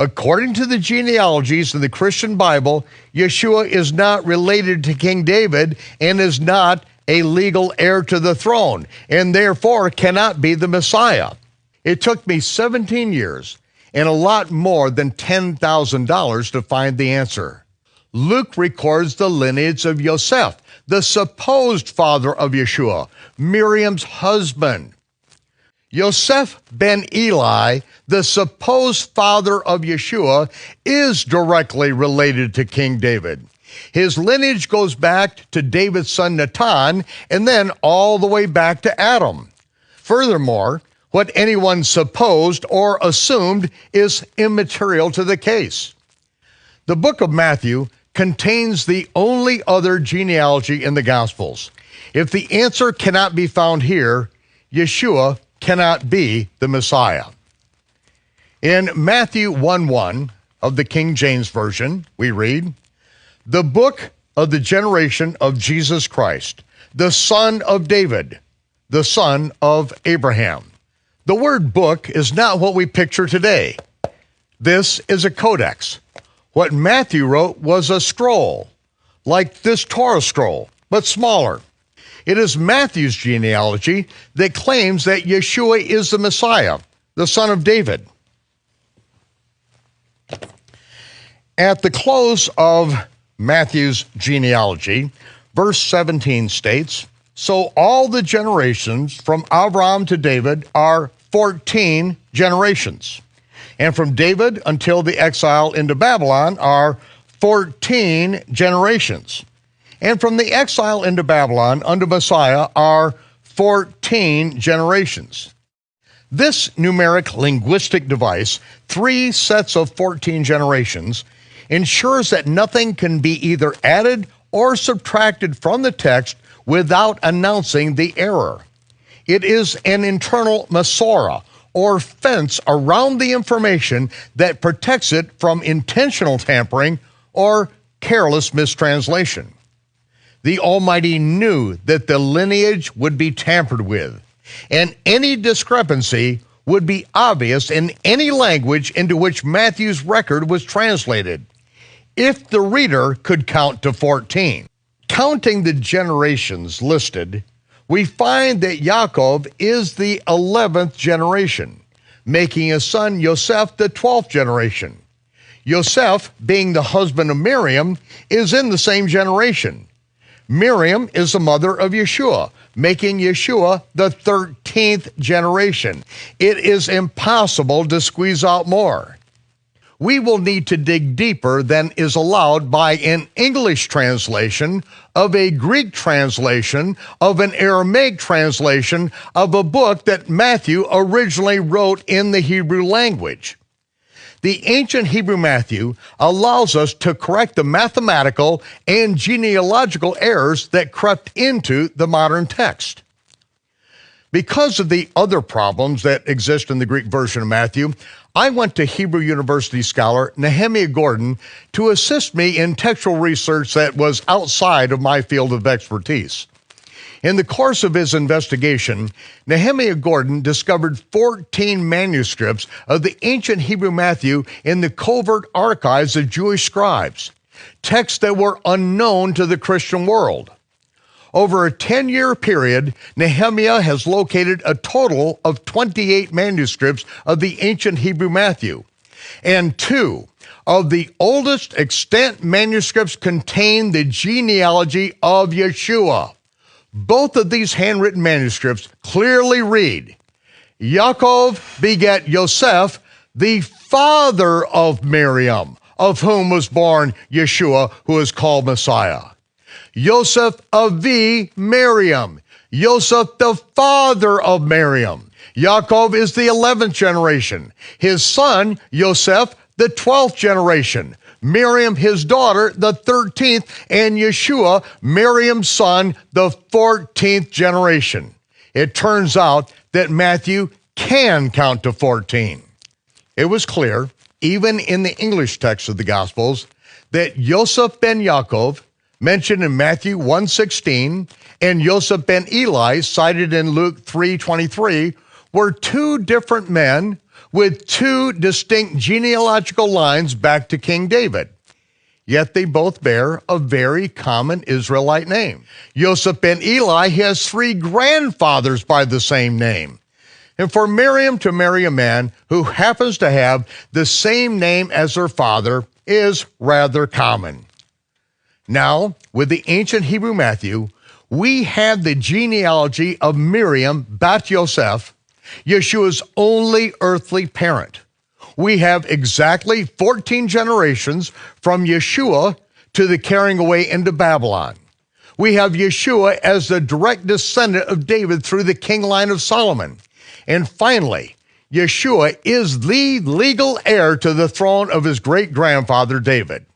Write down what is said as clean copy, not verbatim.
According to the genealogies in the Christian Bible, Yeshua is not related to King David and is not a legal heir to the throne, and therefore cannot be the Messiah. It took me 17 years and a lot more than $10,000 to find the answer. Luke records the lineage of Yosef, the supposed father of Yeshua, Miriam's husband. Yosef ben Eli, the supposed father of Yeshua, is directly related to King David. His lineage goes back to David's son Natan, and then all the way back to Adam. Furthermore, what anyone supposed or assumed is immaterial to the case. The book of Matthew contains the only other genealogy in the Gospels. If the answer cannot be found here, Yeshua cannot be the Messiah. In Matthew 1:1 of the King James Version, we read, "The book of the generation of Jesus Christ, the son of David, the son of Abraham." The word book is not what we picture today. This is a codex. What Matthew wrote was a scroll, like this Torah scroll, but smaller. It is Matthew's genealogy that claims that Yeshua is the Messiah, the son of David. At the close of Matthew's genealogy, verse 17 states, "So all the generations from Abraham to David are 14 generations. And from David until the exile into Babylon are 14 generations. And from the exile into Babylon unto Messiah are 14 generations." This numeric linguistic device, 3 sets of 14 generations, ensures that nothing can be either added or subtracted from the text without announcing the error. It is an internal masorah, or fence around the information that protects it from intentional tampering or careless mistranslation. The Almighty knew that the lineage would be tampered with, and any discrepancy would be obvious in any language into which Matthew's record was translated, if the reader could count to 14. Counting the generations listed, we find that Yaakov is the 11th generation, making his son Yosef the 12th generation. Yosef, being the husband of Miriam, is in the same generation. Miriam is the mother of Yeshua, making Yeshua the 13th generation. It is impossible to squeeze out more. We will need to dig deeper than is allowed by an English translation, of a Greek translation, of an Aramaic translation, of a book that Matthew originally wrote in the Hebrew language. The ancient Hebrew Matthew allows us to correct the mathematical and genealogical errors that crept into the modern text. Because of the other problems that exist in the Greek version of Matthew, I went to Hebrew University scholar Nehemiah Gordon to assist me in textual research that was outside of my field of expertise. In the course of his investigation, Nehemiah Gordon discovered 14 manuscripts of the ancient Hebrew Matthew in the covert archives of Jewish scribes, texts that were unknown to the Christian world. Over a 10-year period, Nehemiah has located a total of 28 manuscripts of the ancient Hebrew Matthew, and 2 of the oldest extant manuscripts contain the genealogy of Yeshua. Both of these handwritten manuscripts clearly read, Yaakov begat Yosef, the father of Miriam, of whom was born Yeshua, who is called Messiah. Yosef Avi Miriam, Yosef the father of Miriam. Yaakov is the 11th generation. His son, Yosef, the 12th generation. Miriam, his daughter, the 13th, and Yeshua, Miriam's son, the 14th generation. It turns out that Matthew can count to 14. It was clear, even in the English text of the Gospels, that Yosef ben Yaakov, mentioned in Matthew 1:16, and Yosef ben Eli, cited in Luke 3:23, were 2 different men with two distinct genealogical lines back to King David. Yet they both bear a very common Israelite name. Joseph ben Eli has three grandfathers by the same name. And for Miriam to marry a man who happens to have the same name as her father is rather common. Now, with the ancient Hebrew Matthew, we have the genealogy of Miriam bat Yosef, Yeshua's only earthly parent. We have exactly 14 generations from Yeshua to the carrying away into Babylon. We have Yeshua as the direct descendant of David through the king line of Solomon. And finally, Yeshua is the legal heir to the throne of his great-grandfather David.